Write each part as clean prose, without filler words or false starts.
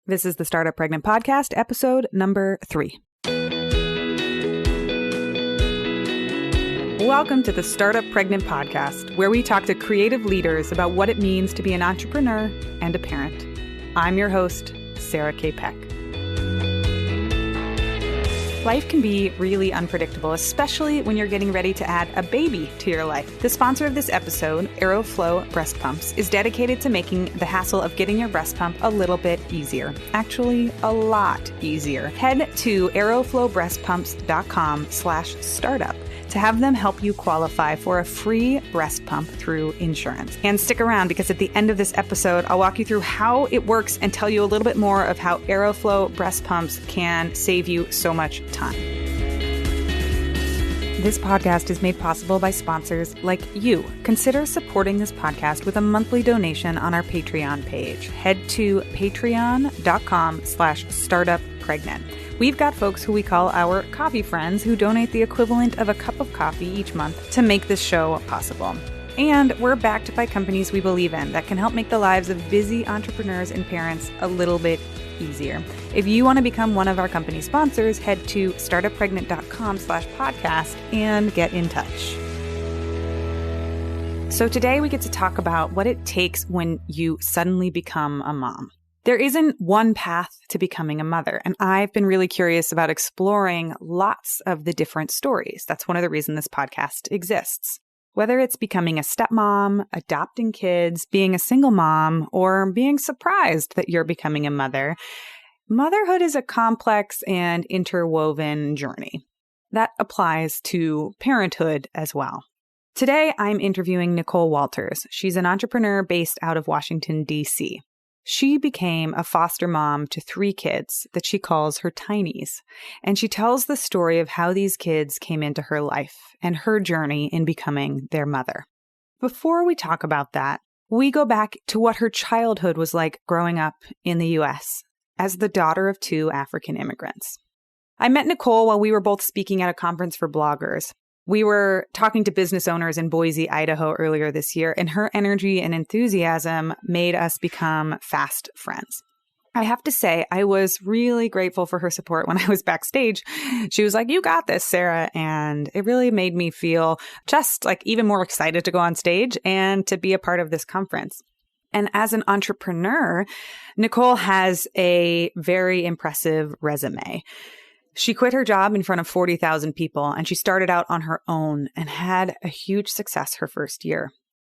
This is the Startup Pregnant Podcast, episode number 3. Welcome to the Startup Pregnant Podcast, where we talk to creative leaders about what it means to be an entrepreneur and a parent. I'm your host, Sarah K. Peck. Life can be really unpredictable, especially when you're getting ready to add a baby to your life. The sponsor of this episode, Aeroflow Breast Pumps, is dedicated to making the hassle of getting your breast pump a little bit easier. Actually, a lot easier. Head to aeroflowbreastpumps.com/startup to have them help you qualify for a free breast pump through insurance. And stick around because at the end of this episode, I'll walk you through how it works and tell you a little bit more of how Aeroflow breast pumps can save you so much time. This podcast is made possible by sponsors like you. Consider supporting this podcast with a monthly donation on our Patreon page. Head to patreon.com/startuppregnant. We've got folks who we call our coffee friends who donate the equivalent of a cup of coffee each month to make this show possible. And we're backed by companies we believe in that can help make the lives of busy entrepreneurs and parents a little bit easier. If you want to become one of our company sponsors, head to startuppregnant.com/podcast and get in touch. So today we get to talk about what it takes when you suddenly become a mom. There isn't one path to becoming a mother, and I've been really curious about exploring lots of the different stories. That's one of the reasons this podcast exists. Whether it's becoming a stepmom, adopting kids, being a single mom, or being surprised that you're becoming a mother, motherhood is a complex and interwoven journey. That applies to parenthood as well. Today, I'm interviewing Nicole Walters. She's an entrepreneur based out of Washington, D.C. She became a foster mom to 3 kids that she calls her tinies, and she tells the story of how these kids came into her life and her journey in becoming their mother. Before we talk about that, we go back to what her childhood was like growing up in the U.S. as the daughter of 2 African immigrants. I met Nicole while we were both speaking at a conference for bloggers. We were talking to business owners in Boise, Idaho earlier this year, and her energy and enthusiasm made us become fast friends. I have to say, I was really grateful for her support when I was backstage. She was like, "You got this, Sarah." And it really made me feel just like even more excited to go on stage and to be a part of this conference. And as an entrepreneur, Nicole has a very impressive resume. She quit her job in front of 40,000 people, and she started out on her own and had a huge success her first year.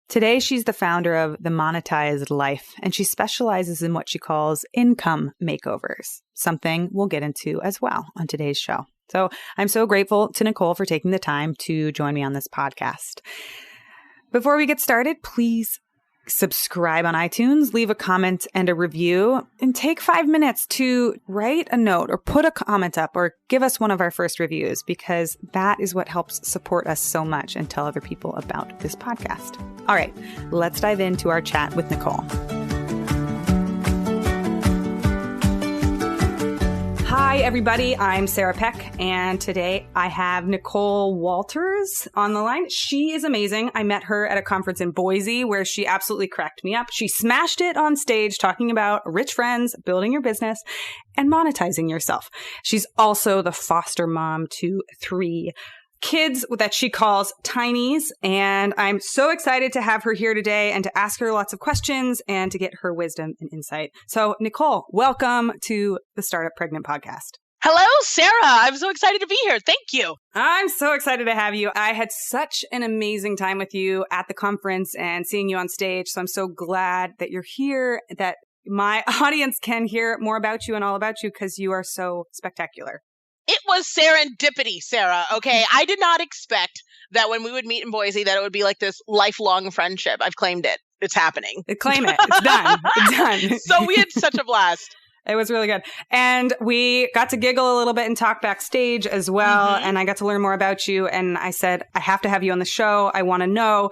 Today, she's the founder of the Monetize Life, and she specializes in what she calls income makeovers, something we'll get into as well on today's show. So I'm so grateful to Nicole for taking the time to join me on this podcast. Before we get started, please subscribe on iTunes, leave a comment and a review, and take 5 minutes to write a note or put a comment up or give us one of our first reviews, because that is what helps support us so much and tell other people about this podcast. All right, let's dive into our chat with Nicole. Hi, everybody. I'm Sarah Peck, and today I have Nicole Walters on the line. She is amazing. I met her at a conference in Boise where she absolutely cracked me up. She smashed it on stage talking about rich friends, building your business, and monetizing yourself. She's also the foster mom to 3 kids that she calls tinies, and I'm so excited to have her here today and to ask her lots of questions and to get her wisdom and insight. So, Nicole, welcome to the Startup Pregnant Podcast. Hello, Sarah. I'm so excited to be here. Thank you. I'm so excited to have you. I had such an amazing time with you at the conference and seeing you on stage, so I'm so glad that you're here, that my audience can hear more about you and all about you because you are so spectacular. It was serendipity, Sarah. Okay. I did not expect that when we would meet in Boise that it would be like this lifelong friendship. I've claimed it. It's happening. Claim it. It's done. It's done. So we had such a blast. It was really good. And we got to giggle a little bit and talk backstage as well. Mm-hmm. And I got to learn more about you. And I said, I have to have you on the show. I want to know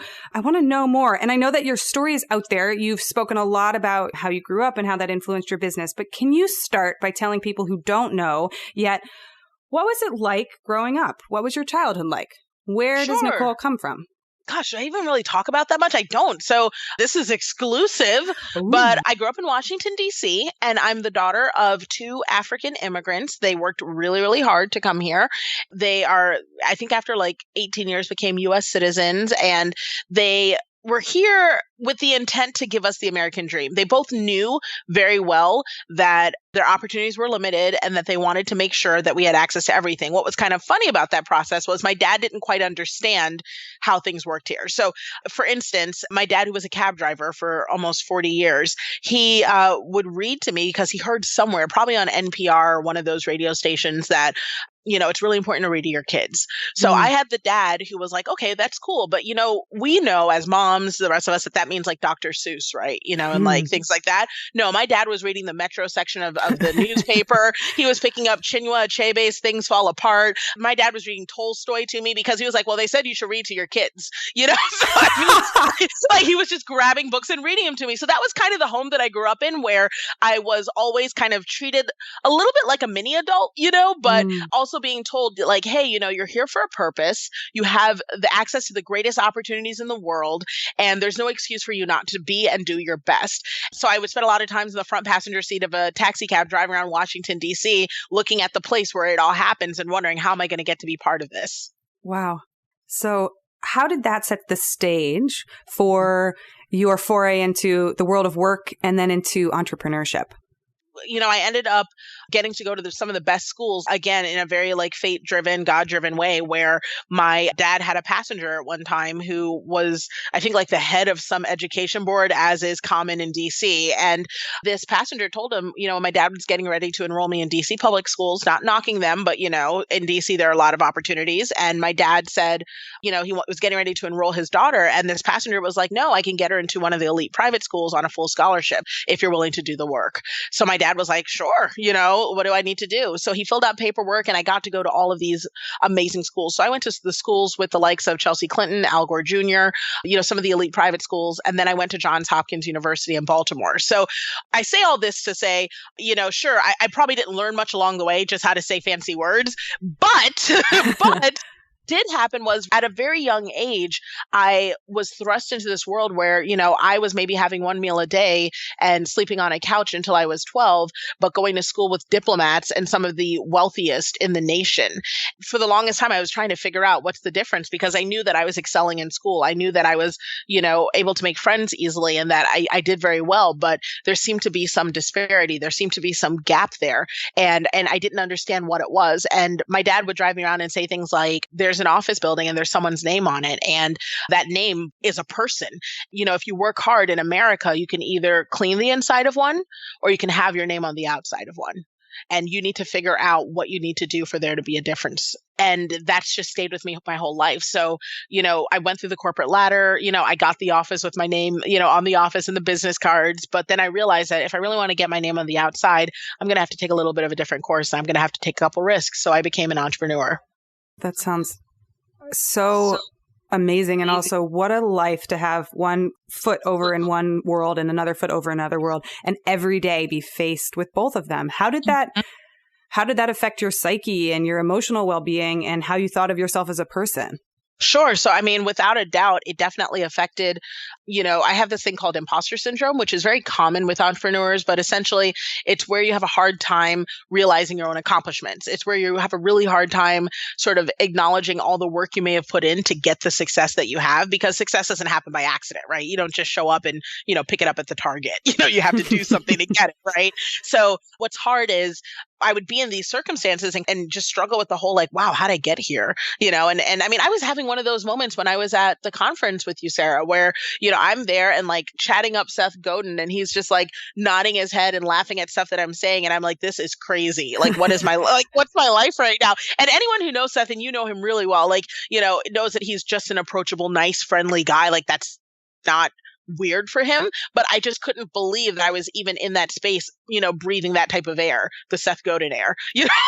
more. And I know that your story is out there. You've spoken a lot about how you grew up and how that influenced your business. But can you start by telling people who don't know yet, what was it like growing up? What was your childhood like? Where does Nicole come from? Gosh, do I even really talk about that much? I don't. So this is exclusive, but I grew up in Washington, D.C., and I'm the daughter of two African immigrants. They worked really, really hard to come here. They are, I think after like 18 years, became U.S. citizens, and they were here with the intent to give us the American dream. They both knew very well that their opportunities were limited and that they wanted to make sure that we had access to everything. What was kind of funny about that process was my dad didn't quite understand how things worked here. So, for instance, my dad, who was a cab driver for almost 40 years, he would read to me because he heard somewhere, probably on NPR or one of those radio stations, that it's really important to read to your kids. So I had the dad who was like, okay, that's cool. But, we know as moms, the rest of us, that means like Dr. Seuss, right? And like things like that. No, my dad was reading the Metro section of the newspaper. He was picking up Chinua Achebe's Things Fall Apart. My dad was reading Tolstoy to me because he was like, well, they said you should read to your kids, So I mean, like he was just grabbing books and reading them to me. So that was kind of the home that I grew up in, where I was always kind of treated a little bit like a mini adult, but also being told like, hey, you're here for a purpose. You have the access to the greatest opportunities in the world, and there's no excuse for you not to be and do your best. So I would spend a lot of times in the front passenger seat of a taxi cab driving around Washington, D.C., looking at the place where it all happens and wondering, how am I going to get to be part of this? Wow. So how did that set the stage for your foray into the world of work and then into entrepreneurship? I ended up getting to go to some of the best schools, again, in a very like fate-driven, God-driven way, where my dad had a passenger at one time who was, I think, like the head of some education board, as is common in DC. And this passenger told him, my dad was getting ready to enroll me in DC public schools, not knocking them, but, in DC, there are a lot of opportunities. And my dad said, he was getting ready to enroll his daughter. And this passenger was like, no, I can get her into one of the elite private schools on a full scholarship if you're willing to do the work. So my dad was like, sure, what do I need to do? So he filled out paperwork, and I got to go to all of these amazing schools. So I went to the schools with the likes of Chelsea Clinton, Al Gore Jr., some of the elite private schools. And then I went to Johns Hopkins University in Baltimore. So I say all this to say, sure, I probably didn't learn much along the way, just how to say fancy words, but did happen was at a very young age, I was thrust into this world where, I was maybe having one meal a day and sleeping on a couch until I was 12, but going to school with diplomats and some of the wealthiest in the nation. For the longest time, I was trying to figure out what's the difference, because I knew that I was excelling in school. I knew that I was, able to make friends easily and that I did very well, but there seemed to be some disparity. There seemed to be some gap there. And I didn't understand what it was. And my dad would drive me around and say things like, there's an office building and there's someone's name on it, and that name is a person. If you work hard in America, you can either clean the inside of one or you can have your name on the outside of one. And you need to figure out what you need to do for there to be a difference. And that's just stayed with me my whole life. So, I went through the corporate ladder, I got the office with my name, on the office and the business cards. But then I realized that if I really want to get my name on the outside, I'm going to have to take a little bit of a different course. I'm going to have to take a couple risks. So I became an entrepreneur. That sounds so amazing. And also, what a life to have one foot over in one world and another foot over another world, and every day be faced with both of them. How did that affect your psyche and your emotional well-being and how you thought of yourself as a person? Sure. So, I mean, without a doubt, it definitely affected, I have this thing called imposter syndrome, which is very common with entrepreneurs, but essentially it's where you have a hard time realizing your own accomplishments. It's where you have a really hard time sort of acknowledging all the work you may have put in to get the success that you have, because success doesn't happen by accident, right? You don't just show up and, pick it up at the Target. You have to do something to get it, right? So what's hard is I would be in these circumstances and just struggle with the whole like, wow, how'd I get here? And I mean, I was having one of those moments when I was at the conference with you, Sarah, where, I'm there and like chatting up Seth Godin, and he's just like nodding his head and laughing at stuff that I'm saying. And I'm like, this is crazy. Like, what's my life right now? And anyone who knows Seth, and you know him really well, like, knows that he's just an approachable, nice, friendly guy. Like, that's not weird for him, but I just couldn't believe that I was even in that space, breathing that type of air, the Seth Godin air,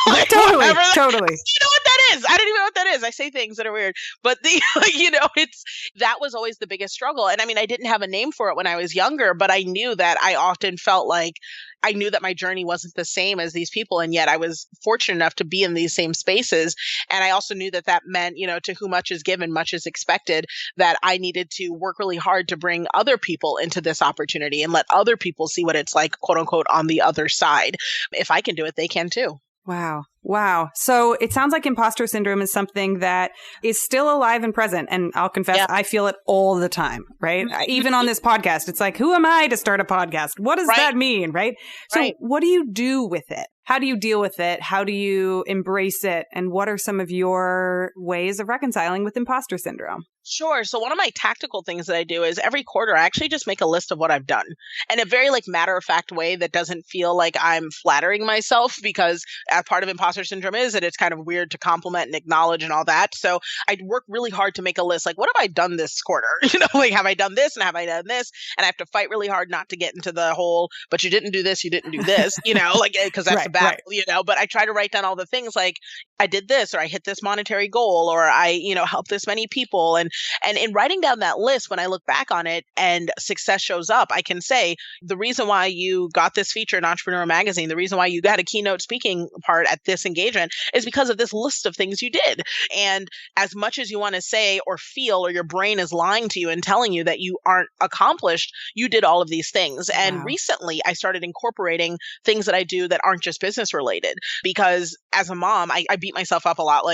like, totally. You know what that is. I don't even know what that is. I say things that are weird, but that was always the biggest struggle. And I mean, I didn't have a name for it when I was younger, but I knew that I often felt like I knew that my journey wasn't the same as these people. And yet I was fortunate enough to be in these same spaces. And I also knew that meant, to whom much is given, much is expected, that I needed to work really hard to bring other people into this opportunity and let other people see what it's like, quote unquote, on the other side. If I can do it, they can too. Wow. Wow. So it sounds like imposter syndrome is something that is still alive and present. And I'll confess, I feel it all the time, right? Even on this podcast, it's like, who am I to start a podcast? What does that mean? Right. So what do you do with it? How do you deal with it? How do you embrace it? And what are some of your ways of reconciling with imposter syndrome? Sure. So one of my tactical things that I do is every quarter, I actually just make a list of what I've done in a very matter of fact way that doesn't feel like I'm flattering myself, because a part of imposter syndrome is that it's kind of weird to compliment and acknowledge and all that. So I work really hard to make a list. Like, what have I done this quarter? Have I done this and have I done this? And I have to fight really hard not to get into the whole, but you didn't do this, you didn't do this, because that's a battle, but I try to write down all the things like I did this, or I hit this monetary goal, or I, helped this many people. And in writing down that list, when I look back on it and success shows up, I can say the reason why you got this feature in Entrepreneur Magazine, the reason why you got a keynote speaking part at this engagement is because of this list of things you did. And as much as you want to say or feel, or your brain is lying to you and telling you that you aren't accomplished, you did all of these things. And recently I started incorporating things that I do that aren't just business related, because as a mom, I beat myself up a lot,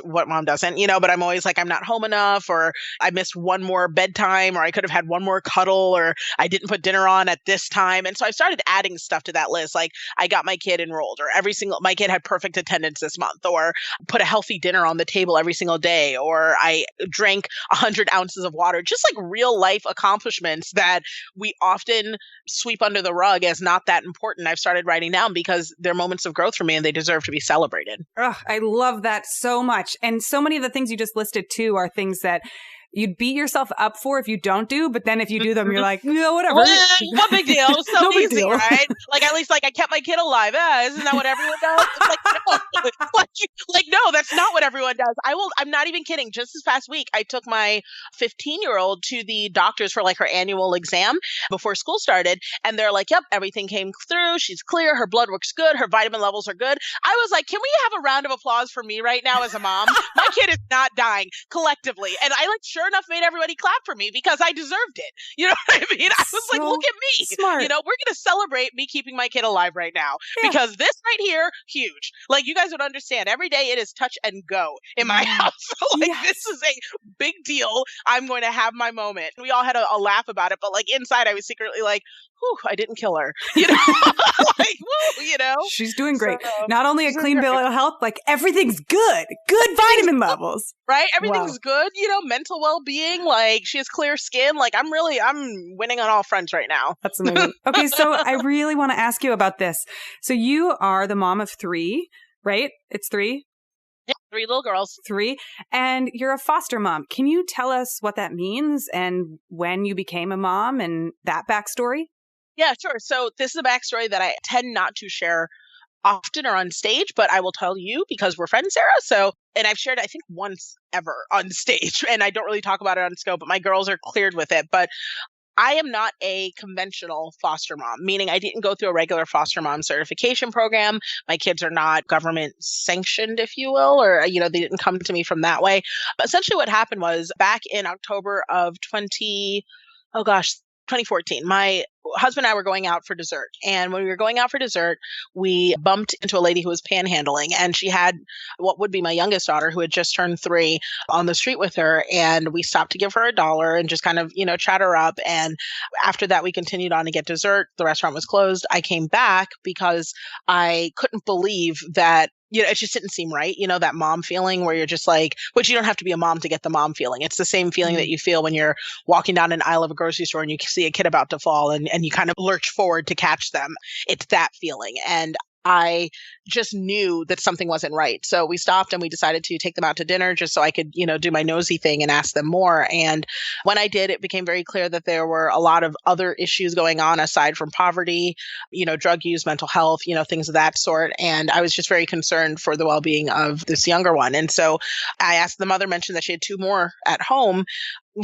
what mom doesn't, but I'm always like, I'm not home enough, or I missed one more bedtime, or I could have had one more cuddle, or I didn't put dinner on at this time. And so I started adding stuff to that list. Like I got my kid enrolled, or my kid had perfect attendance this month, or put a healthy dinner on the table every single day, or I drank 100 ounces of water, just like real life accomplishments that we often sweep under the rug as not that important. I've started writing down because they're moments of growth for me and they deserve to be celebrated. I love that so much. And so many of the things you just listed too are things that you'd beat yourself up for if you don't do, but then if you do them, you're like, no, whatever. Well, what big deal? It's so no easy, big deal. Right? At least I kept my kid alive. Isn't that what everyone does? It's no, that's not what everyone does. I'm not even kidding. Just this past week, I took my 15-year-old to the doctors for her annual exam before school started. And they're like, yep, everything came through. She's clear. Her blood works good. Her vitamin levels are good. I was like, can we have a round of applause for me right now as a mom? My kid is not dying collectively. And I sure enough made everybody clap for me because I deserved it. You know what I mean? I was like, look at me. Smart. We're going to celebrate me keeping my kid alive right now because this right here, huge. You guys would understand. Every day it is touch and go in my house. This is a big deal. I'm going to have my moment. We all had a laugh about it, but inside I was secretly like, whew, I didn't kill her. Woo, She's doing great. So, not only a clean bill of health, everything's good. Good vitamin levels. Right? Everything's good. Mental well-being. She has clear skin. I'm winning on all fronts right now. That's amazing. Okay, so I really want to ask you about this. So you are the mom of 3, right? It's 3? Yeah, 3 little girls. 3. And you're a foster mom. Can you tell us what that means and when you became a mom and that backstory? Yeah, sure. So this is a backstory that I tend not to share often or on stage, but I will tell you because we're friends, Sarah. And I've shared, I think, once ever on stage, and I don't really talk about it on scope, but my girls are cleared with it. But I am not a conventional foster mom, meaning I didn't go through a regular foster mom certification program. My kids are not government sanctioned, if you will, or, they didn't come to me from that way. But essentially what happened was back in October of 2014, my husband and I were going out for dessert. And when we were going out for dessert, we bumped into a lady who was panhandling. And she had what would be my youngest daughter, who had just turned 3, on the street with her. And we stopped to give her $1 and just kind of, chat her up. And after that, we continued on to get dessert. The restaurant was closed. I came back because I couldn't believe that it just didn't seem right. That mom feeling where you're just but you don't have to be a mom to get the mom feeling. It's the same feeling that you feel when you're walking down an aisle of a grocery store and you see a kid about to fall and you kind of lurch forward to catch them. It's that feeling. And I just knew that something wasn't right. So we stopped and we decided to take them out to dinner just so I could, do my nosy thing and ask them more. And when I did, it became very clear that there were a lot of other issues going on aside from poverty, drug use, mental health, things of that sort. And I was just very concerned for the well-being of this younger one. And so I asked the mother, mentioned that she had two more at home,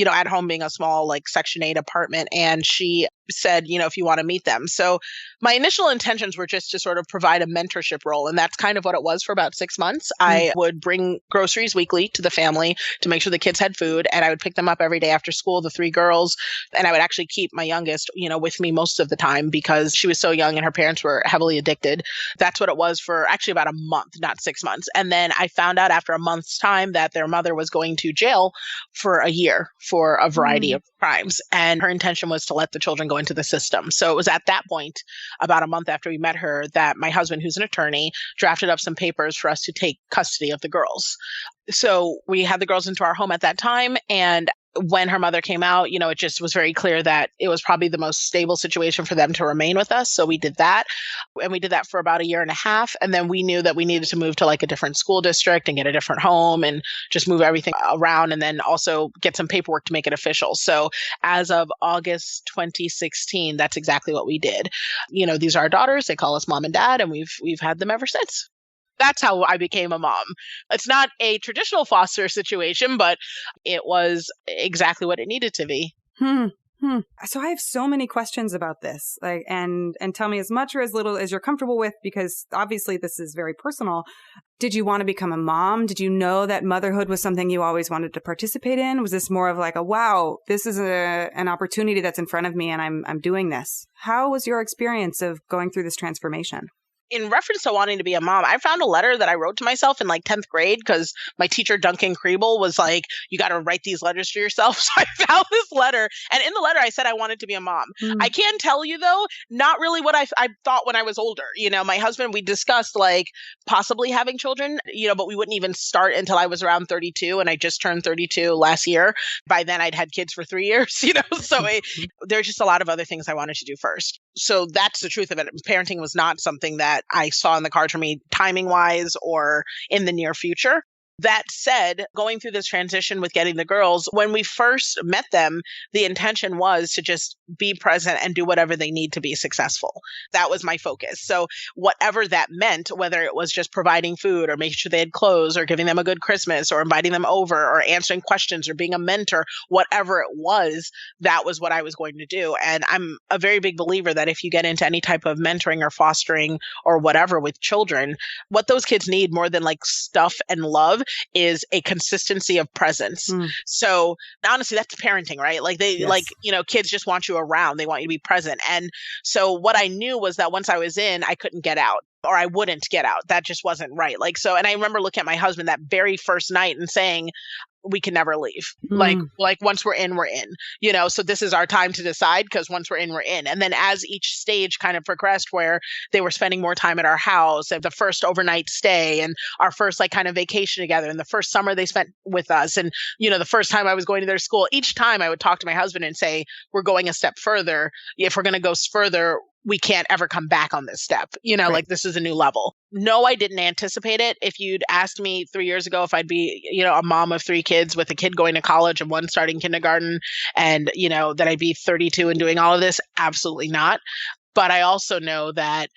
at home being a small like Section 8 apartment. And she said, if you want to meet them. So my initial intentions were just to sort of provide a mentorship role. And that's kind of what it was for about 6 months. I would bring groceries weekly to the family to make sure the kids had food. And I would pick them up every day after school, the three girls. And I would actually keep my youngest, with me most of the time because she was so young and her parents were heavily addicted. That's what it was for actually about a month, not 6 months. And then I found out after a month's time that their mother was going to jail for a year for a variety of crimes. And her intention was to let the children go into the system. So it was at that point, about a month after we met her, that my husband, who's an attorney, drafted up some papers for us to take custody of the girls. So we had the girls into our home at that time. And when her mother came out, it just was very clear that it was probably the most stable situation for them to remain with us. So we did that. And we did that for about a year and a half. And then we knew that we needed to move to like a different school district and get a different home and just move everything around and then also get some paperwork to make it official. So as of August 2016, that's exactly what we did. These are our daughters. They call us mom and dad, and we've had them ever since. That's how I became a mom. It's not a traditional foster situation, but it was exactly what it needed to be. So I have so many questions about this, and tell me as much or as little as you're comfortable with, because obviously this is very personal. Did you want to become a mom? Did you know that motherhood was something you always wanted to participate in? Was this more of like wow, this is an opportunity that's in front of me and I'm doing this? How was your experience of going through this transformation? In reference to wanting to be a mom, I found a letter that I wrote to myself in like 10th grade because my teacher, Duncan Kriebel, was like, you got to write these letters to yourself. So I found this letter. And in the letter, I said I wanted to be a mom. I can tell you, though, not really what I thought when I was older. My husband, we discussed like possibly having children, but we wouldn't even start until I was around 32. And I just turned 32 last year. By then, I'd had kids for 3 years, so there's just a lot of other things I wanted to do first. So that's the truth of it. Parenting was not something that I saw in the cards for me timing wise or in the near future. That said, going through this transition with getting the girls, when we first met them, the intention was to just be present and do whatever they need to be successful. That was my focus. So whatever that meant, whether it was just providing food or making sure they had clothes or giving them a good Christmas or inviting them over or answering questions or being a mentor, whatever it was, that was what I was going to do. And I'm a very big believer that if you get into any type of mentoring or fostering or whatever with children, what those kids need more than like stuff and love is a consistency of presence. So honestly, that's parenting, right? Like kids just want you around. They want you to be present. And so what I knew was that once I was in, I couldn't get out. Or I wouldn't get out. That just wasn't right. And I remember looking at my husband that very first night and saying, we can never leave. Like once we're in, we're in, so this is our time to decide because once we're in, we're in. And then as each stage kind of progressed where they were spending more time at our house and the first overnight stay and our first like kind of vacation together and the first summer they spent with us. And, the first time I was going to their school, each time I would talk to my husband and say, we're going a step further. If we're going to go further, we can't ever come back on this step, right. Like this is a new level. No, I didn't anticipate it. If you'd asked me 3 years ago if I'd be, a mom of 3 kids with a kid going to college and one starting kindergarten and, that I'd be 32 and doing all of this, absolutely not. But I also know that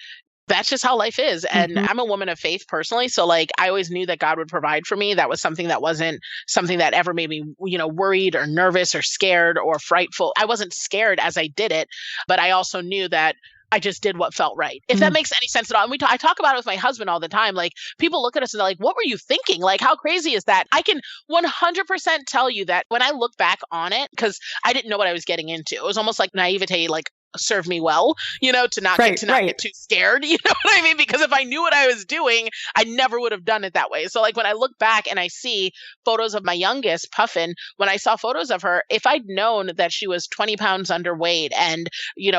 that's just how life is. And I'm a woman of faith personally. So like, I always knew that God would provide for me. That was something that wasn't something that ever made me, worried or nervous or scared or frightful. I wasn't scared as I did it, but I also knew that I just did what felt right. If that makes any sense at all. And I talk about it with my husband all the time. Like people look at us and they're like, what were you thinking? Like, how crazy is that? I can 100% tell you that when I look back on it, because I didn't know what I was getting into. It was almost like naivete, like served me well, to not get too scared, you know what I mean? Because if I knew what I was doing, I never would have done it that way. So like when I look back and I see photos of my youngest, Puffin, when I saw photos of her, if I'd known that she was 20 pounds underweight and,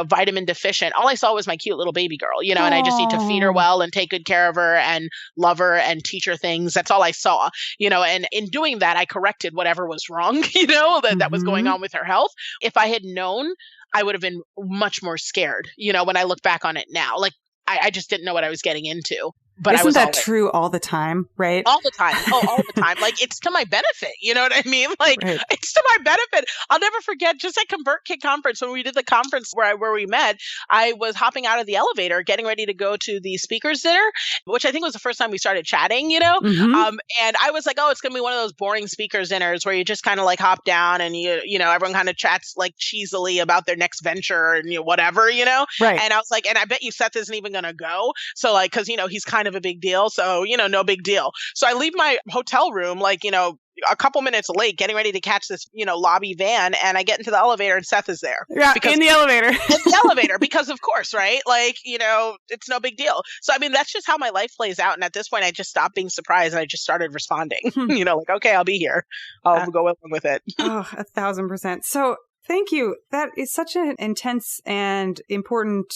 vitamin deficient, all I saw was my cute little baby girl, and I just need to feed her well and take good care of her and love her and teach her things. That's all I saw, and in doing that, I corrected whatever was wrong, that was going on with her health. If I had known, I would have been much more scared, when I look back on it now. Like, I just didn't know what I was getting into. But Isn't I was that true all the time, right? all the time. Oh, all the time. Like, it's to my benefit. You know what I mean? Like, Right. it's to my benefit. I'll never forget just at ConvertKit conference when we did the conference where we met, I was hopping out of the elevator, getting ready to go to the speakers dinner, which I think was the first time we started chatting, Mm-hmm. And I was like, oh, it's going to be one of those boring speakers dinners where you just kind of like hop down and everyone kind of chats like cheesily about their next venture and whatever. Right. And I was like, and I bet you Seth isn't even going to go. So like, cause he's kind of a big deal. So, no big deal. So I leave my hotel room, like, a couple minutes late, getting ready to catch this, lobby van. And I get into the elevator and Seth is there. Yeah, in the elevator. In the elevator, because of course, right? Like, it's no big deal. So, I mean, that's just how my life plays out. And at this point, I just stopped being surprised and I just started responding, like, okay, I'll be here. I'll go along with it. Oh, 1,000%. So thank you. That is such an intense and important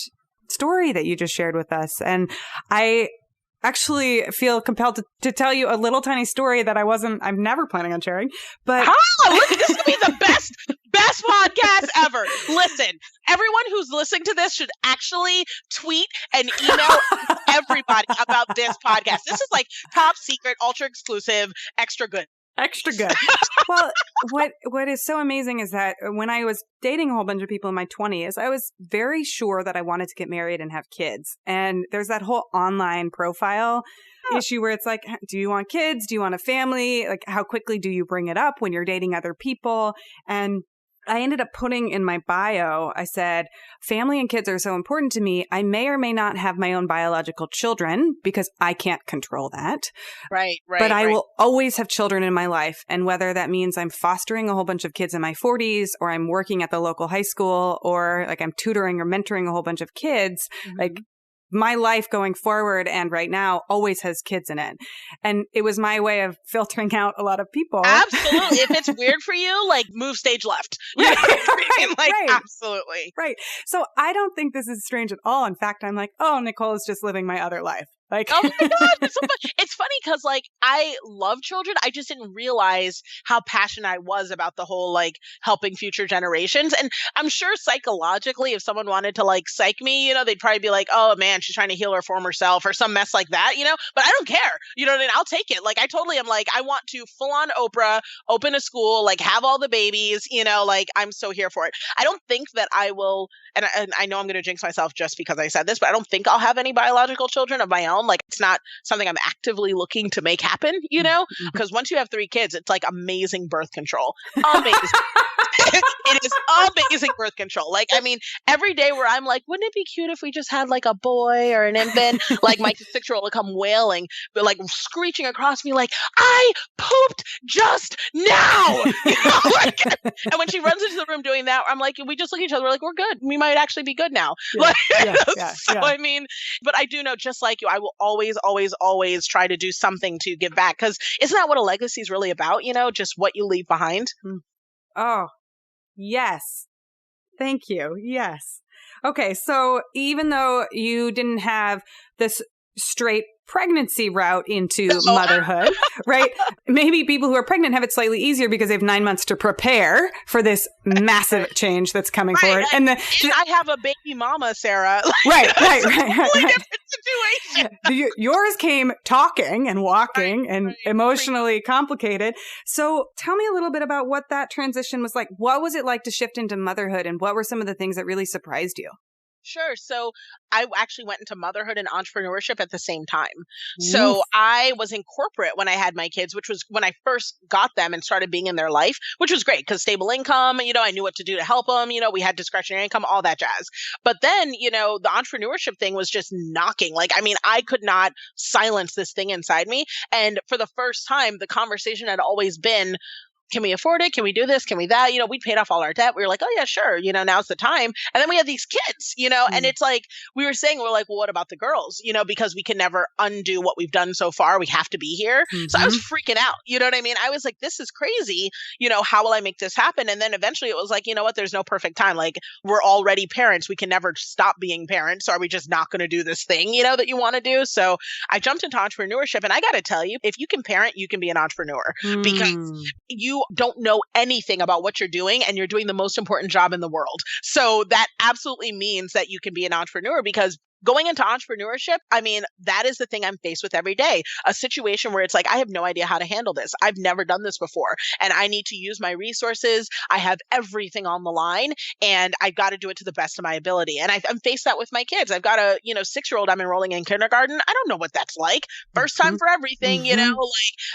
story that you just shared with us. And I actually feel compelled to tell you a little tiny story that I'm never planning on sharing. But look, this is gonna be the best podcast ever. Listen, everyone who's listening to this should actually tweet and email everybody about this podcast. This is like top secret, ultra exclusive, extra good. Extra good. Well, what is so amazing is that when I was dating a whole bunch of people in my 20s, I was very sure that I wanted to get married and have kids. And there's that whole online profile issue where it's like, do you want kids? Do you want a family? Like, how quickly do you bring it up when you're dating other people? And I ended up putting in my bio, I said, family and kids are so important to me. I may or may not have my own biological children because I can't control that. Right. But I will always have children in my life. And whether that means I'm fostering a whole bunch of kids in my 40s or I'm working at the local high school or like I'm tutoring or mentoring a whole bunch of kids, like my life going forward and right now always has kids in it. And it was my way of filtering out a lot of people. Absolutely. If it's weird for you, like move stage left. Absolutely. Right. So I don't think this is strange at all. In fact, I'm like, oh, Nicole is just living my other life. Like, oh my God, it's funny because like I love children. I just didn't realize how passionate I was about the whole like helping future generations. And I'm sure psychologically, if someone wanted to like psych me, they'd probably be like, oh man, she's trying to heal her former self or some mess like that, but I don't care. You know what I mean? I'll take it. Like I totally am like, I want to full on Oprah, open a school, like have all the babies, like I'm so here for it. I don't think that I will, and I know I'm going to jinx myself just because I said this, but I don't think I'll have any biological children of my own. Like it's not something I'm actively looking to make happen, because once you have 3 kids, it's like amazing birth control. Amazing. It is amazing birth control. Like, I mean, every day where I'm like, wouldn't it be cute if we just had like a boy or an infant? Like my 6-year-old will come wailing, but like screeching across me, like, I pooped just now. And when she runs into the room doing that, I'm like, we just look at each other. We're like, we're good. We might actually be good now. I mean, but I do know, just like you, I will always, always, always try to do something to give back. Because isn't that what a legacy is really about? Just what you leave behind. Oh, yes. Thank you. Yes. Okay. So even though you didn't have this straight pregnancy route into motherhood, right? Maybe people who are pregnant have it slightly easier because they have 9 months to prepare for this massive change that's coming forward. And I have a baby mama, Sarah. Right. Different situation. Yours came talking and walking and emotionally complicated. So tell me a little bit about what that transition was like. What was it like to shift into motherhood, and what were some of the things that really surprised you? Sure. So I actually went into motherhood and entrepreneurship at the same time. So I was in corporate when I had my kids, which was when I first got them and started being in their life, which was great because stable income, I knew what to do to help them. We had discretionary income, all that jazz. But then, the entrepreneurship thing was just knocking. Like, I mean, I could not silence this thing inside me. And for the first time, the conversation had always been, can we afford it? Can we do this? Can we that? We paid off all our debt. We were like, oh yeah, sure. Now's the time. And then we had these kids, and it's like, we're like, well, what about the girls? Because we can never undo what we've done so far. We have to be here. So I was freaking out. You know what I mean? I was like, this is crazy. How will I make this happen? And then eventually it was like, you know what? There's no perfect time. Like, we're already parents. We can never stop being parents. So are we just not going to do this thing, that you want to do? So I jumped into entrepreneurship, and I got to tell you, if you can parent, you can be an entrepreneur because you don't know anything about what you're doing, and you're doing the most important job in the world. So that absolutely means that you can be an entrepreneur, because going into entrepreneurship, I mean, that is the thing I'm faced with every day. A situation where it's like, I have no idea how to handle this. I've never done this before. And I need to use my resources. I have everything on the line and I've got to do it to the best of my ability. And I'm faced that with my kids. I've got a, 6-year-old I'm enrolling in kindergarten. I don't know what that's like. First time for everything, like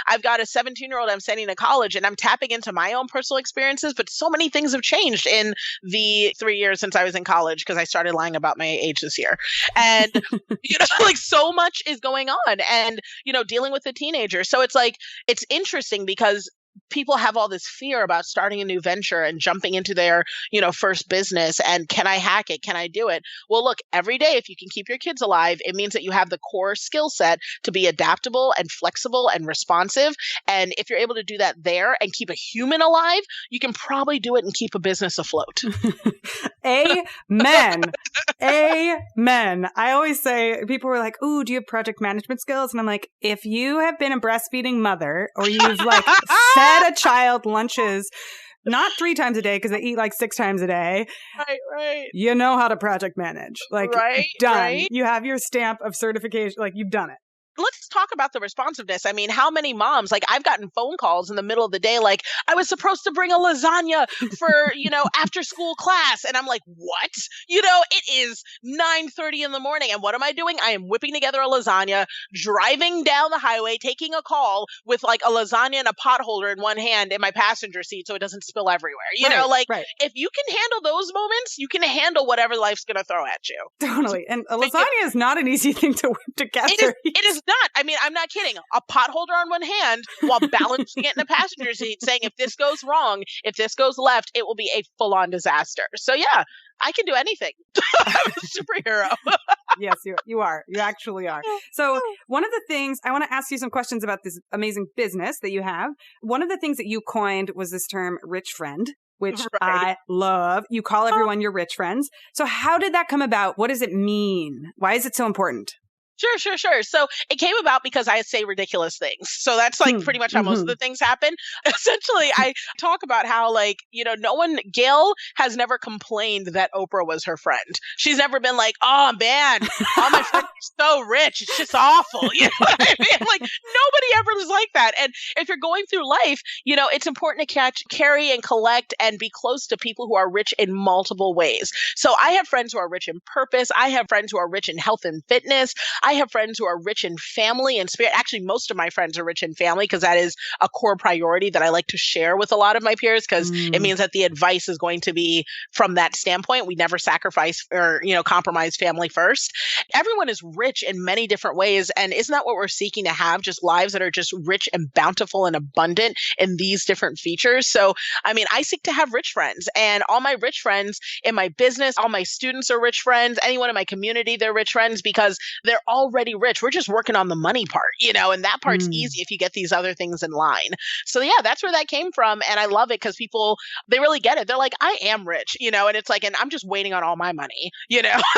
I've got a 17-year-old I'm sending to college and I'm tapping into my own personal experiences, but so many things have changed in the 3 years since I was in college because I started lying about my age this year. And, like so much is going on and, dealing with a teenager. So it's like, it's interesting because people have all this fear about starting a new venture and jumping into their, first business. And can I hack it? Can I do it? Well, look, every day, if you can keep your kids alive, it means that you have the core skill set to be adaptable and flexible and responsive. And if you're able to do that there and keep a human alive, you can probably do it and keep a business afloat. Amen. Amen. I always say, people were like, ooh, do you have project management skills? And I'm like, if you have been a breastfeeding mother or you've like fed a child lunches, not 3 times a day because they eat like 6 times a day. Right. You know how to project manage. Like, done. Right? You have your stamp of certification. Like, you've done it. Let's talk about the responsiveness. I mean, how many moms, like I've gotten phone calls in the middle of the day, like I was supposed to bring a lasagna for, after school class. And I'm like, what? It is 9:30 in the morning. And what am I doing? I am whipping together a lasagna, driving down the highway, taking a call with like a lasagna and a pot holder in one hand in my passenger seat so it doesn't spill everywhere. If you can handle those moments, you can handle whatever life's going to throw at you. Totally. And a lasagna is not an easy thing to whip together. It is not. I mean, I'm not kidding. A pot holder on one hand while balancing it in the passenger seat saying, if this goes wrong, if this goes left, it will be a full-on disaster. So yeah, I can do anything. I'm a superhero. Yes, you are. You actually are. So one of the things, I want to ask you some questions about this amazing business that you have. One of the things that you coined was this term rich friend, which I love. You call everyone your rich friends. So how did that come about? What does it mean? Why is it so important? Sure. So it came about because I say ridiculous things. So that's like pretty much how most of the things happen. Essentially, I talk about how Gail has never complained that Oprah was her friend. She's never been like, oh man, all my friends are so rich. It's just awful. You know what I mean? Like nobody ever was like that. And if you're going through life, it's important to carry and collect and be close to people who are rich in multiple ways. So I have friends who are rich in purpose. I have friends who are rich in health and fitness. I have friends who are rich in family and spirit. Actually, most of my friends are rich in family because that is a core priority that I like to share with a lot of my peers because it means that the advice is going to be from that standpoint. We never sacrifice or, compromise family first. Everyone is rich in many different ways. And isn't that what we're seeking to have? Just lives that are just rich and bountiful and abundant in these different features. So, I mean, I seek to have rich friends and all my rich friends in my business, all my students are rich friends. Anyone in my community, they're rich friends because they're already rich. We're just working on the money part, and that part's easy if you get these other things in line. So yeah, that's where that came from. And I love it because people, they really get it. They're like, I am rich, and it's like, and I'm just waiting on all my money,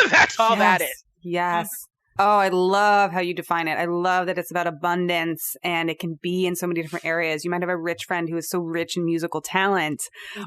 that's all that is. Yes. Oh, I love how you define it. I love that it's about abundance and it can be in so many different areas. You might have a rich friend who is so rich in musical talent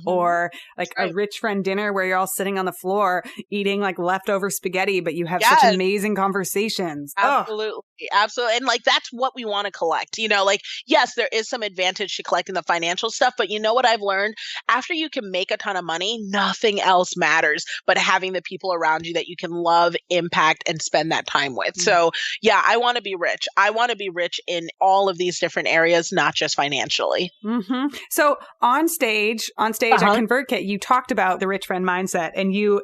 or like a rich friend dinner where you're all sitting on the floor eating like leftover spaghetti, but you have such amazing conversations. Absolutely. Absolutely. And like, that's what we want to collect, yes, there is some advantage to collecting the financial stuff, but you know what I've learned? After you can make a ton of money, nothing else matters but having the people around you that you can love, impact, and spend that time with. So yeah, I want to be rich. I want to be rich in all of these different areas, not just financially. So on stage at ConvertKit, you talked about the rich friend mindset and you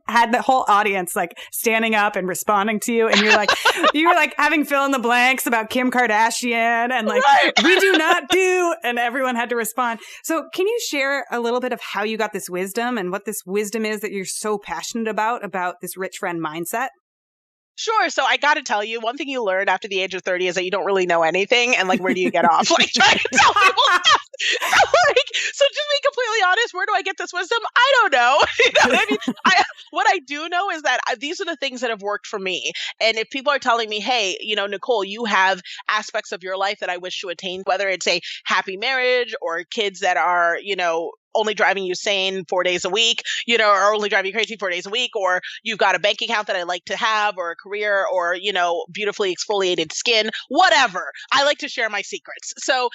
had the whole audience like standing up and responding to you. And you were like having fill in the blanks about Kim Kardashian and like, we do not do, and everyone had to respond. So can you share a little bit of how you got this wisdom and what this wisdom is that you're so passionate about this rich friend mindset? Sure. So I got to tell you, one thing you learn after the age of 30 is that you don't really know anything. And like, where do you get off? Like trying to tell people stuff. So just be completely honest, where do I get this wisdom? I don't know. What I do know is that these are the things that have worked for me. And if people are telling me, hey, Nicole, you have aspects of your life that I wish to attain, whether it's a happy marriage or kids that are, only driving you sane 4 days a week, or only driving you crazy 4 days a week, or you've got a bank account that I like to have, or a career, or, beautifully exfoliated skin, whatever. I like to share my secrets. So,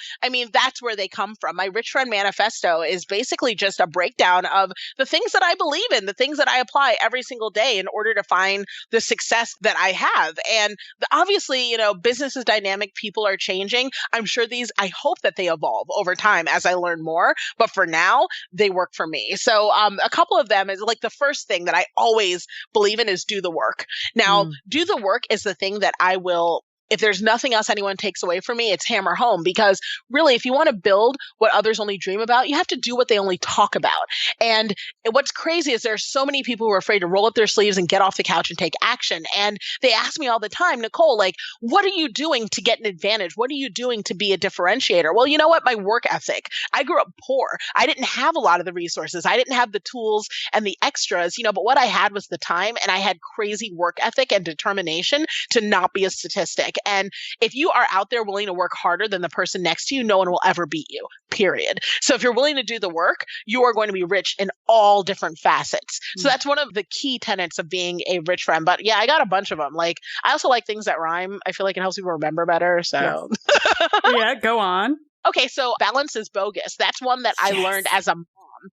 that's where they come from. My Rich Friend Manifesto is basically just a breakdown of the things that I believe in, the things that I apply every single day in order to find the success that I have. And obviously, business is dynamic. People are changing. I'm sure I hope that they evolve over time as I learn more. But for now, they work for me. So a couple of them is like the first thing that I always believe in is do the work. Now, do the work is the thing that I will, if there's nothing else anyone takes away from me, it's hammer home. Because really, if you want to build what others only dream about, you have to do what they only talk about. And what's crazy is there's so many people who are afraid to roll up their sleeves and get off the couch and take action. And they ask me all the time, Nicole, like, what are you doing to get an advantage? What are you doing to be a differentiator? Well, you know what? My work ethic. I grew up poor. I didn't have a lot of the resources. I didn't have the tools and the extras, but what I had was the time, and I had crazy work ethic and determination to not be a statistic. And if you are out there willing to work harder than the person next to you, no one will ever beat you, period. So if you're willing to do the work, you are going to be rich in all different facets. So that's one of the key tenets of being a rich friend. But yeah, I got a bunch of them. Like, I also like things that rhyme. I feel like it helps people remember better. So yeah, go on. Okay, so balance is bogus. That's one that I learned as a mom.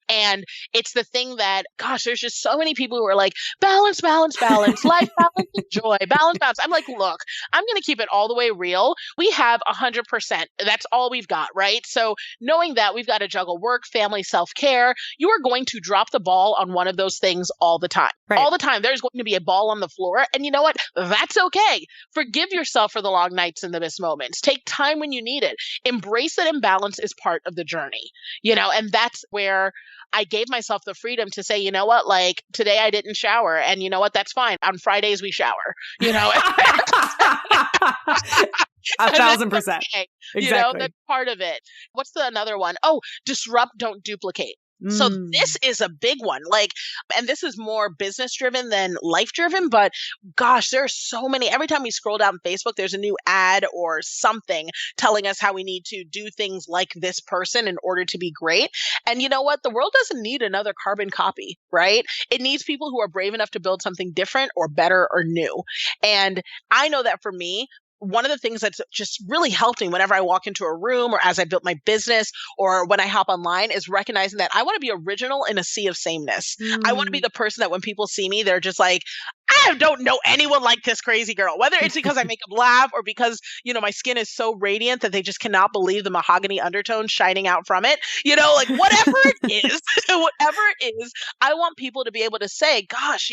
And it's the thing that, gosh, there's just so many people who are like, balance, balance, balance, life balance, and joy, balance, balance. I'm like, look, I'm going to keep it all the way real. We have 100%. That's all we've got, right? So knowing that we've got to juggle work, family, self-care, you are going to drop the ball on one of those things all the time. Right. All the time. There's going to be a ball on the floor. And you know what? That's okay. Forgive yourself for the long nights and the missed moments. Take time when you need it. Embrace that imbalance is part of the journey, and that's where I gave myself the freedom to say, you know what, like today I didn't shower, and you know what, that's fine. On Fridays we shower, 1,000%. Okay. Exactly. That's part of it. What's another one? Oh, disrupt, don't duplicate. So this is a big one, and this is more business driven than life driven, but gosh, there are so many. Every time we scroll down Facebook, there's a new ad or something telling us how we need to do things like this person in order to be great. And you know what? The world doesn't need another carbon copy, right? It needs people who are brave enough to build something different or better or new. And I know that for me, one of the things that's just really helped me whenever I walk into a room or as I built my business or when I hop online is recognizing that I want to be original in a sea of sameness. I want to be the person that when people see me, they're just like, I don't know anyone like this crazy girl, whether it's because I make them laugh or because, my skin is so radiant that they just cannot believe the mahogany undertone shining out from it, whatever it is, whatever it is, I want people to be able to say, gosh,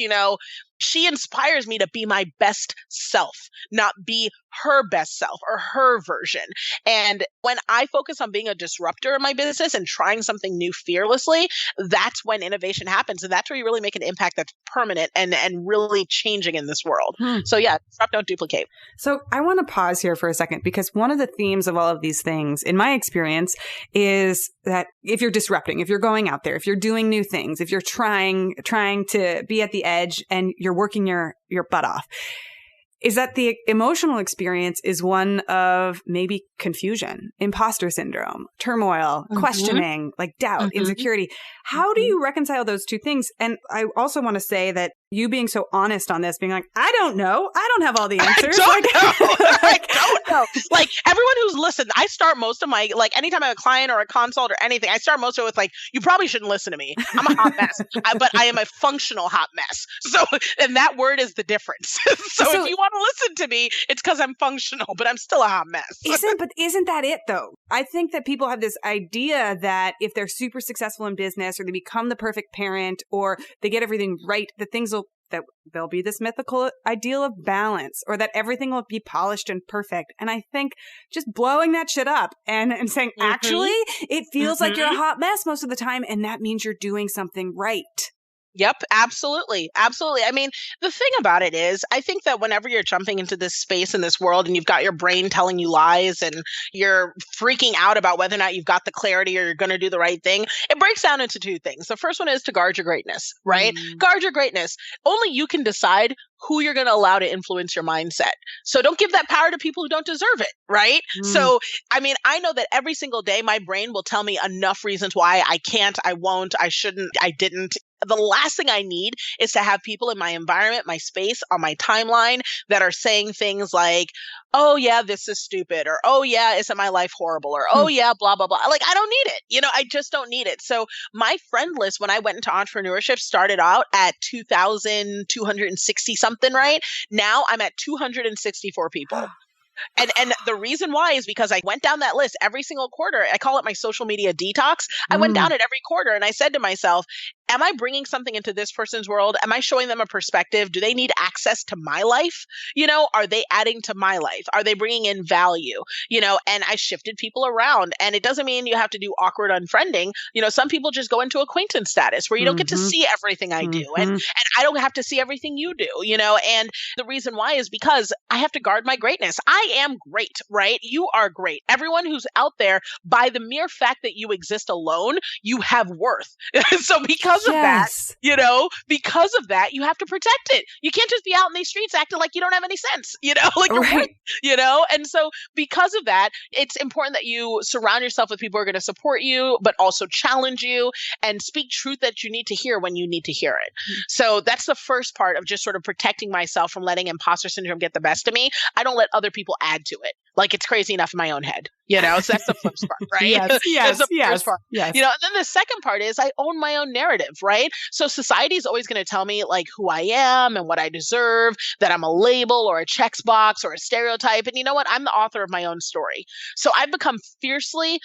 she inspires me to be my best self, not be her best self or her version. And when I focus on being a disruptor in my business and trying something new fearlessly, that's when innovation happens. And that's where you really make an impact that's permanent and really changing in this world. So yeah, disrupt, don't duplicate. So I want to pause here for a second, because one of the themes of all of these things, in my experience, is that if you're disrupting, if you're going out there, if you're doing new things, if you're trying to be at the edge and you're working your butt off, is that the emotional experience is one of maybe confusion, imposter syndrome, turmoil, questioning, like doubt, insecurity. How do you reconcile those two things? And I also want to say that you being so honest on this, being like, I don't know. I don't have all the answers. I don't know. Like everyone who's listened, I start most of my, anytime I have a client or a consult or anything, I start most of it with you probably shouldn't listen to me. I'm a hot mess, but I am a functional hot mess. So, and that word is the difference. So if you want to listen to me, it's because I'm functional, but I'm still a hot mess. Isn't that it though? I think that people have this idea that if they're super successful in business or they become the perfect parent or they get everything right, that there'll be this mythical ideal of balance or that everything will be polished and perfect. And I think just blowing that shit up and saying, actually, it feels like you're a hot mess most of the time. And that means you're doing something right. Yep, absolutely. Absolutely. I mean, the thing about it is, I think that whenever you're jumping into this space in this world and you've got your brain telling you lies and you're freaking out about whether or not you've got the clarity or you're going to do the right thing, it breaks down into two things. The first one is to guard your greatness, right? Mm. Guard your greatness. Only you can decide who you're going to allow to influence your mindset. So don't give that power to people who don't deserve it, right? Mm. So, I mean, I know that every single day my brain will tell me enough reasons why I can't, I won't, I shouldn't, I didn't. The last thing I need is to have people in my environment, my space, on my timeline that are saying things like, oh yeah, this is stupid, or oh yeah, isn't my life horrible, or oh yeah, blah, blah, blah. Like, I don't need it. I just don't need it. So my friend list, when I went into entrepreneurship, started out at 2,260 something, right? Now I'm at 264 people. And the reason why is because I went down that list every single quarter. I call it my social media detox. I went down it every quarter and I said to myself, am I bringing something into this person's world? Am I showing them a perspective? Do they need access to my life? Are they adding to my life? Are they bringing in value? And I shifted people around, and it doesn't mean you have to do awkward unfriending. Some people just go into acquaintance status where you don't get to see everything I do. And I don't have to see everything you do, and the reason why is because I have to guard my greatness. I am great, right? You are great. Everyone who's out there, by the mere fact that you exist alone, you have worth. So because of that, because of that, you have to protect it. You can't just be out in these streets acting like you don't have any sense, like you're Right. And so because of that, it's important that you surround yourself with people who are going to support you, but also challenge you and speak truth that you need to hear when you need to hear it. So that's the first part of just sort of protecting myself from letting imposter syndrome get the best of me. I don't let other people add to it. Like, it's crazy enough in my own head, so that's the first part, right? Yes, That's the yes, first part. yes. And then the second part is I own my own narrative, right? So society is always going to tell me like who I am and what I deserve, that I'm a label or a checkbox or a stereotype. And you know what? I'm the author of my own story. So I've become fiercely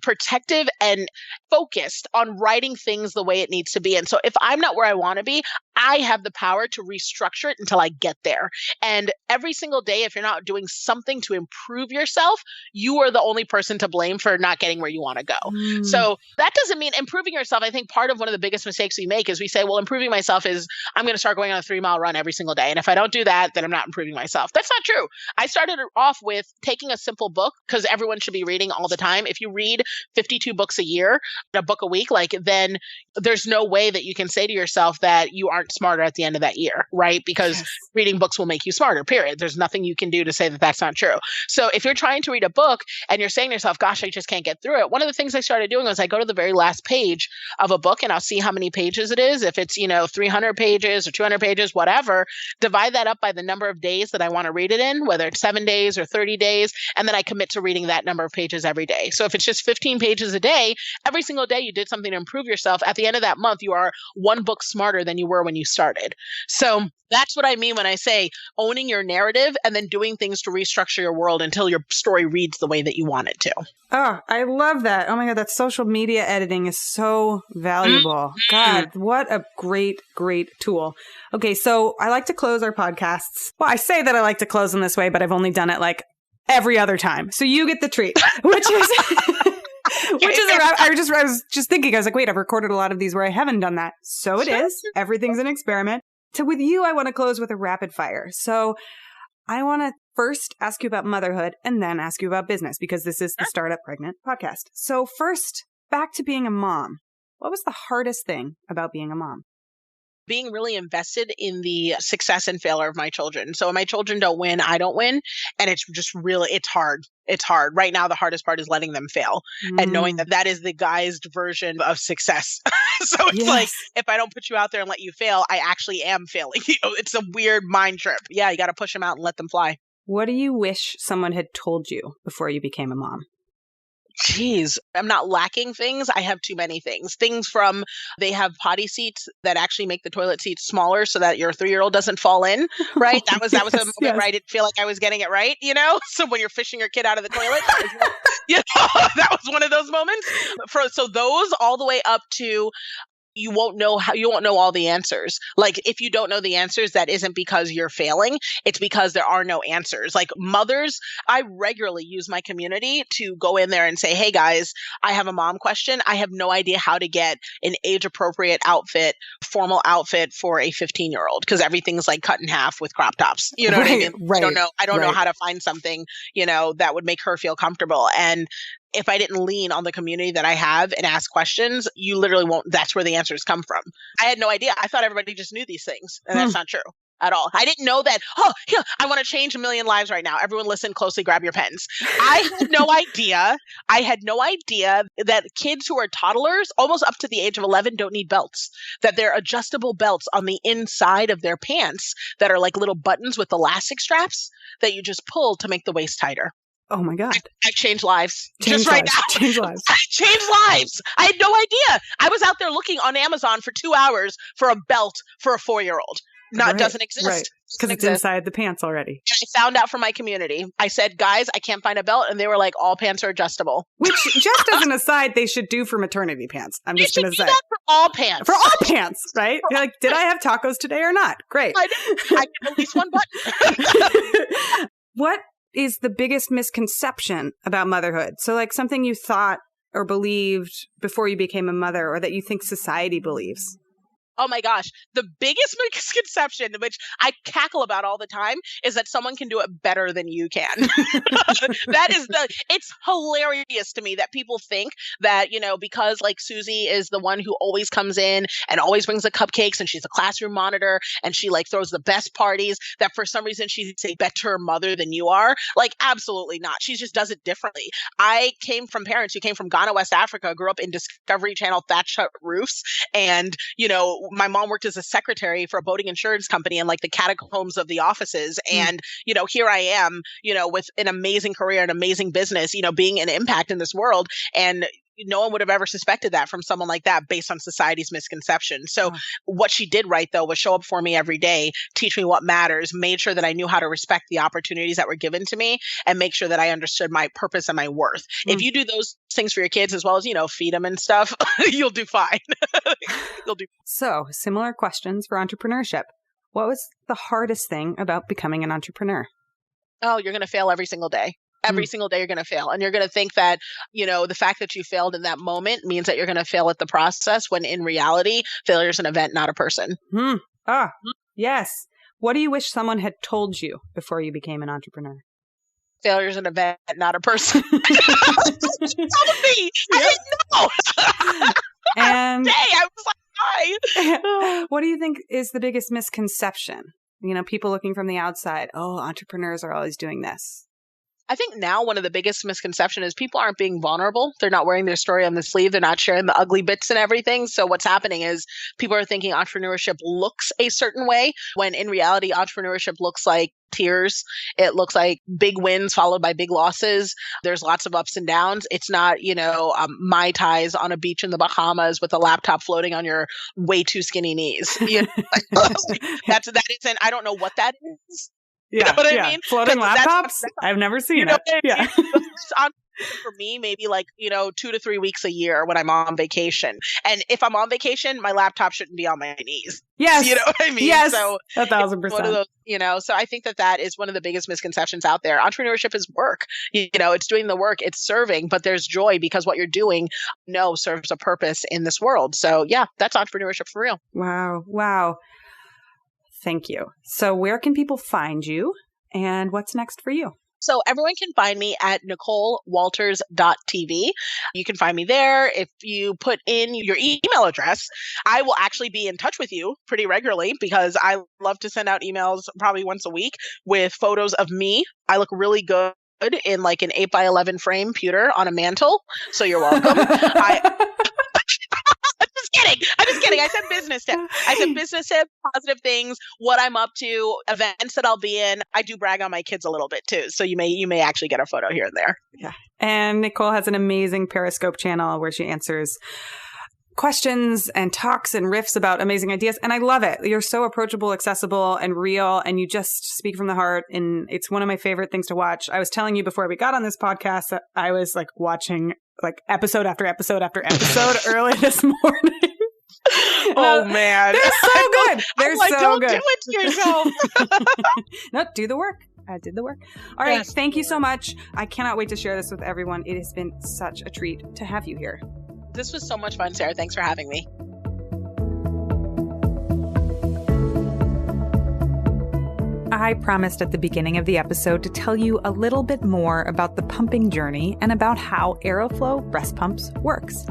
protective and focused on writing things the way it needs to be. And so if I'm not where I want to be, I have the power to restructure it until I get there. And every single day, if you're not doing something to improve yourself, you are the only person to blame for not getting where you want to go. So that doesn't mean improving yourself. I think part of one of the biggest mistakes we make is we say, well, improving myself is I'm going to start going on a 3-mile run every single day. And if I don't do that, then I'm not improving myself. That's not true. I started off with taking a simple book, because everyone should be reading all the time. If you read 52 books a year, a book a week, then there's no way that you can say to yourself that you aren't smarter at the end of that year, right? Because reading books will make you smarter, period. There's nothing you can do to say that that's not true. So if you're trying to read a book and you're saying to yourself, gosh, I just can't get through it. One of the things I started doing was I go to the very last page of a book and I'll see how many pages it is. If it's, 300 pages or 200 pages, whatever, divide that up by the number of days that I want to read it in, whether it's 7 days or 30 days. And then I commit to reading that number of pages every day. So if it's just 15 pages a day, every single day you did something to improve yourself. At the end of that month, you are one book smarter than you were when you started. So that's what I mean when I say owning your narrative and then doing things to restructure your world until your story reads the way that you want it to. Oh, I love that. Oh my God, that social media editing is so valuable. God, what a great, great tool. Okay, so I like to close our podcasts. Well, I say that I like to close them this way, but I've only done it like every other time. So you get the treat, which is... I was just thinking, I was like, wait, I've recorded a lot of these where I haven't done that. So it is. Everything's an experiment. So with you, I want to close with a rapid fire. So I want to first ask you about motherhood and then ask you about business, because this is the Startup Pregnant podcast. So first, back to being a mom. What was the hardest thing about being a mom? Being really invested in the success and failure of my children. So when my children don't win, I don't win. And it's just really, it's hard. It's hard. Right now, the hardest part is letting them fail and knowing that that is the guised version of success. So it's like, if I don't put you out there and let you fail, I actually am failing. It's a weird mind trip. Yeah, you got to push them out and let them fly. What do you wish someone had told you before you became a mom? Geez, I'm not lacking things. I have too many things. Things from, they have potty seats that actually make the toilet seats smaller so that your 3-year-old doesn't fall in, right? That was a moment where I didn't feel like I was getting it right, So when you're fishing your kid out of the toilet, that was one of those moments. So those all the way up to you won't know all the answers. Like if you don't know the answers, that isn't because you're failing. It's because there are no answers. Like mothers, I regularly use my community to go in there and say, hey guys, I have a mom question. I have no idea how to get an age appropriate outfit, formal outfit for a 15-year-old because everything's like cut in half with crop tops. You know what I mean? Right. I don't know how to find something, that would make her feel comfortable. And if I didn't lean on the community that I have and ask questions, you literally won't. That's where the answers come from. I had no idea. I thought everybody just knew these things, and that's not true at all. I didn't know that, I want to change a million lives right now. Everyone listen closely, grab your pens. I had no idea. I had no idea that kids who are toddlers, almost up to the age of 11, don't need belts, that they're adjustable belts on the inside of their pants that are like little buttons with elastic straps that you just pull to make the waist tighter. Oh my God. I changed lives. Change right lives. now. Change lives. I changed lives. I had no idea. I was out there looking on Amazon for 2 hours for a belt for a 4-year-old. Doesn't exist. Right. Because it's inside the pants already. And I found out from my community. I said, guys, I can't find a belt. And they were like, all pants are adjustable. Which, just as an aside, they should do for maternity pants. I'm just going to say. That for all pants. For all pants, right? You're like, did I have tacos today or not? Great. I get at least one button. What is the biggest misconception about motherhood? So like something you thought or believed before you became a mother or that you think society believes? Oh my gosh. The biggest misconception, which I cackle about all the time, is that someone can do it better than you can. It's hilarious to me that people think that, because like Susie is the one who always comes in and always brings the cupcakes and she's a classroom monitor and she like throws the best parties, that for some reason she's a better mother than you are. Like, absolutely not. She just does it differently. I came from parents who came from Ghana, West Africa, grew up in Discovery Channel thatched hut roofs. And, my mom worked as a secretary for a boating insurance company in like the catacombs of the offices. And, here I am, with an amazing career, an amazing business, being an impact in this world. And no one would have ever suspected that from someone like that based on society's misconception. So what she did right, though, was show up for me every day, teach me what matters, made sure that I knew how to respect the opportunities that were given to me, and make sure that I understood my purpose and my worth. If you do those things for your kids, as well as, feed them and stuff, you'll do fine. So, similar questions for entrepreneurship. What was the hardest thing about becoming an entrepreneur? Oh, you're going to fail every single day. Every single day you're going to fail. And you're going to think that, the fact that you failed in that moment means that you're going to fail at the process, when in reality, failure is an event, not a person. Yes. What do you wish someone had told you before you became an entrepreneur? Failure is an event, not a person. I didn't know. And I was like, hi. What do you think is the biggest misconception? People looking from the outside, entrepreneurs are always doing this. I think now one of the biggest misconceptions is people aren't being vulnerable. They're not wearing their story on the sleeve. They're not sharing the ugly bits and everything. So what's happening is people are thinking entrepreneurship looks a certain way, when in reality, entrepreneurship looks like tears. It looks like big wins followed by big losses. There's lots of ups and downs. It's not, Mai Tais on a beach in the Bahamas with a laptop floating on your way too skinny knees. That isn't, I don't know what that is. Yeah, you know what I mean? Floating laptops? I've never seen it. Yeah. For me, maybe like, 2 to 3 weeks a year when I'm on vacation. And if I'm on vacation, my laptop shouldn't be on my knees. Yes. You know what I mean? Yes. So 1,000%. One of those, so I think that is one of the biggest misconceptions out there. Entrepreneurship is work. It's doing the work, it's serving, but there's joy because what you're doing, serves a purpose in this world. So yeah, that's entrepreneurship for real. Wow. Thank you. So where can people find you and what's next for you? So everyone can find me at NicoleWalters.tv. You can find me there. If you put in your email address, I will actually be in touch with you pretty regularly, because I love to send out emails probably once a week with photos of me. I look really good in like an 8x11 frame pewter on a mantle. So you're welcome. I'm just kidding. I said business tip, positive things, what I'm up to, events that I'll be in. I do brag on my kids a little bit too. So you may actually get a photo here and there. Yeah. And Nicole has an amazing Periscope channel where she answers questions and talks and riffs about amazing ideas. And I love it. You're so approachable, accessible, and real. And you just speak from the heart. And it's one of my favorite things to watch. I was telling you before we got on this podcast that I was like watching like episode after episode after episode early this morning. Oh man. They're so good. They're like, so don't good. do it to yourself. No, do the work. I did the work. All right. Yes. Thank you so much. I cannot wait to share this with everyone. It has been such a treat to have you here. This was so much fun, Sarah. Thanks for having me. I promised at the beginning of the episode to tell you a little bit more about the pumping journey and about how Aeroflow breast pumps works.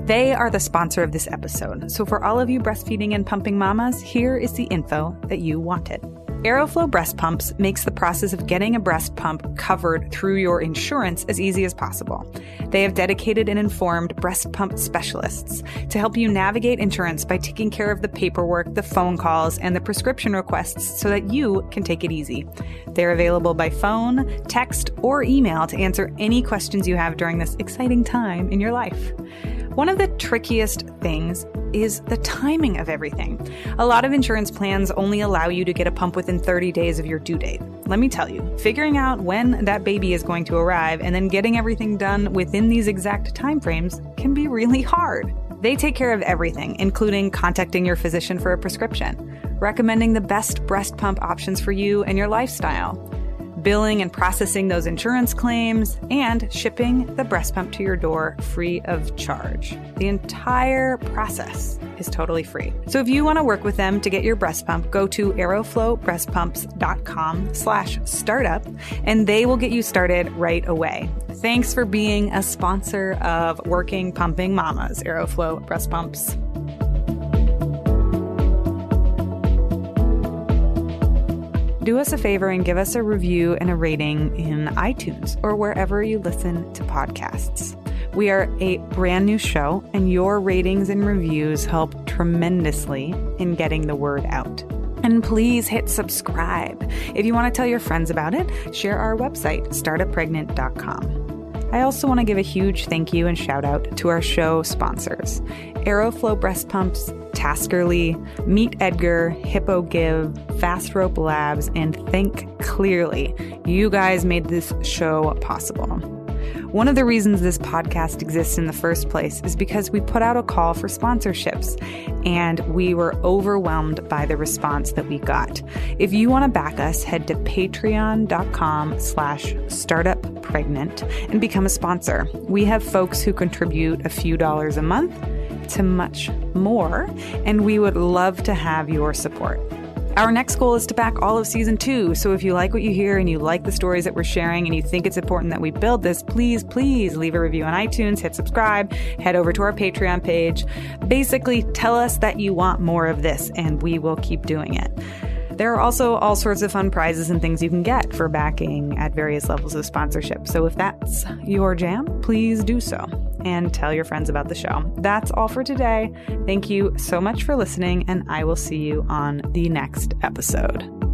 They are the sponsor of this episode. So for all of you breastfeeding and pumping mamas, here is the info that you wanted. Aeroflow breast pumps makes the process of getting a breast pump covered through your insurance as easy as possible. They have dedicated and informed breast pump specialists to help you navigate insurance by taking care of the paperwork, the phone calls, and the prescription requests so that you can take it easy. They're available by phone, text, or email to answer any questions you have during this exciting time in your life. One of the trickiest things is the timing of everything. A lot of insurance plans only allow you to get a pump within 30 days of your due date. Let me tell you, figuring out when that baby is going to arrive and then getting everything done within these exact timeframes can be really hard. They take care of everything, including contacting your physician for a prescription, recommending the best breast pump options for you and your lifestyle, billing and processing those insurance claims, and shipping the breast pump to your door free of charge. The entire process is totally free. So if you want to work with them to get your breast pump, go to aeroflowbreastpumps.com/startup and they will get you started right away. Thanks for being a sponsor of Working Pumping Mamas, Aeroflow Breast Pumps. Do us a favor and give us a review and a rating in iTunes or wherever you listen to podcasts. We are a brand new show, and your ratings and reviews help tremendously in getting the word out. And please hit subscribe. If you want to tell your friends about it, share our website, startuppregnant.com. I also want to give a huge thank you and shout out to our show sponsors, Aeroflow Breast Pumps, Taskerly, Meet Edgar, Hippo Give, Fast Rope Labs, and Think Clearly. You guys made this show possible. One of the reasons this podcast exists in the first place is because we put out a call for sponsorships, and we were overwhelmed by the response that we got. If you want to back us, head to patreon.com/startuppregnant and become a sponsor. We have folks who contribute a few dollars a month to much more, and we would love to have your support. Our next goal is to back all of season 2. So if you like what you hear and you like the stories that we're sharing and you think it's important that we build this, please leave a review on iTunes, hit subscribe, head over to our Patreon page. Basically, tell us that you want more of this and we will keep doing it. There are also all sorts of fun prizes and things you can get for backing at various levels of sponsorship. So if that's your jam, please do so and tell your friends about the show. That's all for today. Thank you so much for listening, and I will see you on the next episode.